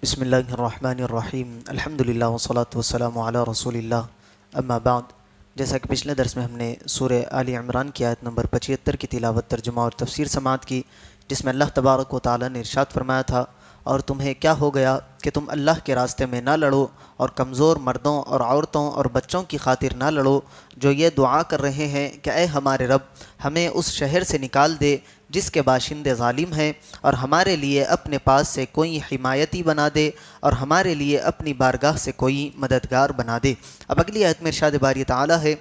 بسم اللہ الرحمن الرحیم الحمدللہ والصلاة والسلام علی رسول اللہ اما بعد۔ جیسا کہ پچھلے درس میں ہم نے سورہ آل عمران کی آیت نمبر 75 کی تلاوت، ترجمہ اور تفسیر سماعت کی، جس میں اللہ تبارک و تعالی نے ارشاد فرمایا تھا، اور تمہیں کیا ہو گیا کہ تم اللہ کے راستے میں نہ لڑو اور کمزور مردوں اور عورتوں اور بچوں کی خاطر نہ لڑو، جو یہ دعا کر رہے ہیں کہ اے ہمارے رب، ہمیں اس شہر سے نکال دے جس کے باشندے ظالم ہیں، اور ہمارے لیے اپنے پاس سے کوئی حمایتی بنا دے، اور ہمارے لیے اپنی بارگاہ سے کوئی مددگار بنا دے۔ اب اگلی آیت میں ارشاد باری تعالی ہے،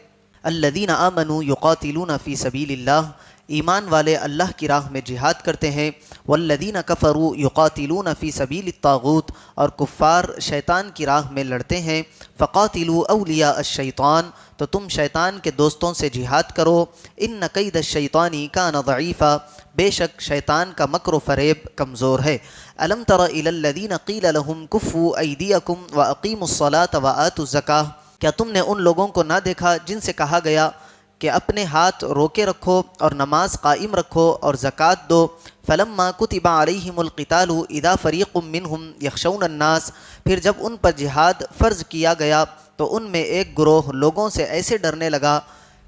الذین آمنوا یقاتلون فی سبیل اللہ، ایمان والے اللہ کی راہ میں جہاد کرتے ہیں، والذین کفروا یقاتلون فی سبیل الطاغوت، اور کفار شیطان کی راہ میں لڑتے ہیں، فقاتلوا اولیاء الشیطان، تو تم شیطان کے دوستوں سے جہاد کرو، ان کید الشیطان کان ضعیفا، بے شک شیطان کا مکر و فریب کمزور ہے۔ الم تر الی الذین قیل لهم کفوا ایدیکم واقیموا الصلاۃ وآتوا الزکاۃ، کیا تم نے ان لوگوں کو نہ دیکھا جن سے کہا گیا کہ اپنے ہاتھ روکے رکھو اور نماز قائم رکھو اور زکوٰۃ دو، فلما کتب علیہم القتال اذا فریق منہم یخشون الناس، پھر جب ان پر جہاد فرض کیا گیا تو ان میں ایک گروہ لوگوں سے ایسے ڈرنے لگا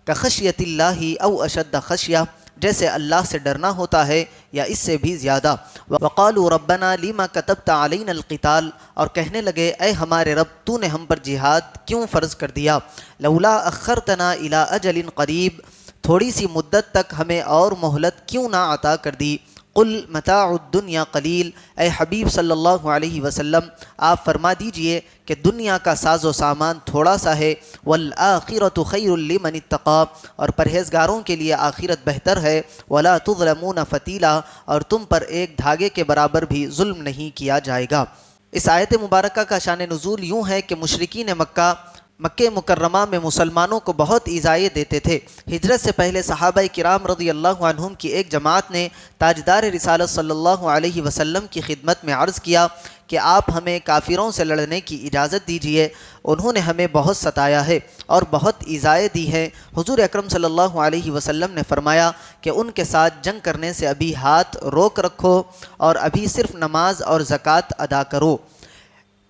کخشیت اللہ او اشد خشیہ، جیسے اللہ سے ڈرنا ہوتا ہے یا اس سے بھی زیادہ، وقالوا ربنا لما كتبت علینا القتال، اور کہنے لگے اے ہمارے رب، تو نے ہم پر جہاد کیوں فرض کر دیا، لولا اخرتنا الی اجل قریب، تھوڑی سی مدت تک ہمیں اور مہلت کیوں نہ عطا کر دی، قل متاع الدنیا قلیل، اے حبیب صلی اللہ علیہ وسلم آپ فرما دیجئے کہ دنیا کا ساز و سامان تھوڑا سا ہے، والآخرۃ خیر لمن اتقی، اور پرہیزگاروں کے لیے آخرت بہتر ہے، ولا تظلمون فتیلا، اور تم پر ایک دھاگے کے برابر بھی ظلم نہیں کیا جائے گا۔ اس آیت مبارکہ کا شان نزول یوں ہے کہ مشرکین مکہ مکرمہ میں مسلمانوں کو بہت ایذائیں دیتے تھے۔ ہجرت سے پہلے صحابہ کرام رضی اللہ عنہم کی ایک جماعت نے تاجدار رسالت صلی اللہ علیہ وسلم کی خدمت میں عرض کیا کہ آپ ہمیں کافروں سے لڑنے کی اجازت دیجیے، انہوں نے ہمیں بہت ستایا ہے اور بہت ایذائیں دی ہیں۔ حضور اکرم صلی اللہ علیہ وسلم نے فرمایا کہ ان کے ساتھ جنگ کرنے سے ابھی ہاتھ روک رکھو اور ابھی صرف نماز اور زکوٰۃ ادا کرو۔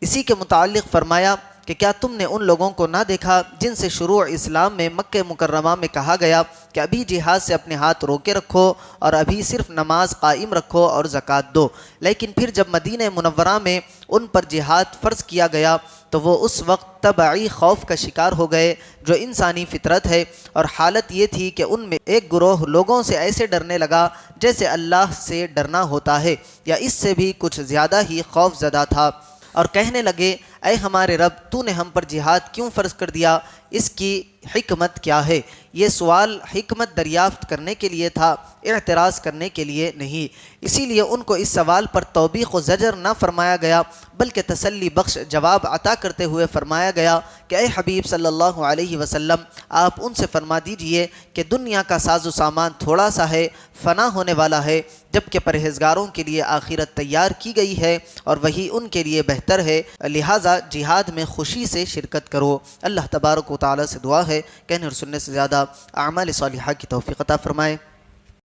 اسی کے متعلق فرمایا کہ کیا تم نے ان لوگوں کو نہ دیکھا جن سے شروع اسلام میں مکہ مکرمہ میں کہا گیا کہ ابھی جہاد سے اپنے ہاتھ روکے رکھو اور ابھی صرف نماز قائم رکھو اور زکوٰۃ دو، لیکن پھر جب مدینہ منورہ میں ان پر جہاد فرض کیا گیا تو وہ اس وقت طبعی خوف کا شکار ہو گئے جو انسانی فطرت ہے، اور حالت یہ تھی کہ ان میں ایک گروہ لوگوں سے ایسے ڈرنے لگا جیسے اللہ سے ڈرنا ہوتا ہے یا اس سے بھی کچھ زیادہ ہی خوف زدہ تھا، اور کہنے لگے اے ہمارے رب، تو نے ہم پر جہاد کیوں فرض کر دیا، اس کی حکمت کیا ہے؟ یہ سوال حکمت دریافت کرنے کے لیے تھا، اعتراض کرنے کے لیے نہیں۔ اسی لیے ان کو اس سوال پر توبیخ و زجر نہ فرمایا گیا بلکہ تسلی بخش جواب عطا کرتے ہوئے فرمایا گیا کہ اے حبیب صلی اللہ علیہ وسلم آپ ان سے فرما دیجئے کہ دنیا کا ساز و سامان تھوڑا سا ہے، فنا ہونے والا ہے، جبکہ پرہیزگاروں کے لیے آخرت تیار کی گئی ہے اور وہی ان کے لیے بہتر ہے، لہٰذا جہاد میں خوشی سے شرکت کرو۔ اللہ تبارک و تعالی سے دعا ہے کہ اور سننے سے زیادہ اعمال صالحہ کی توفیق عطا فرمائے۔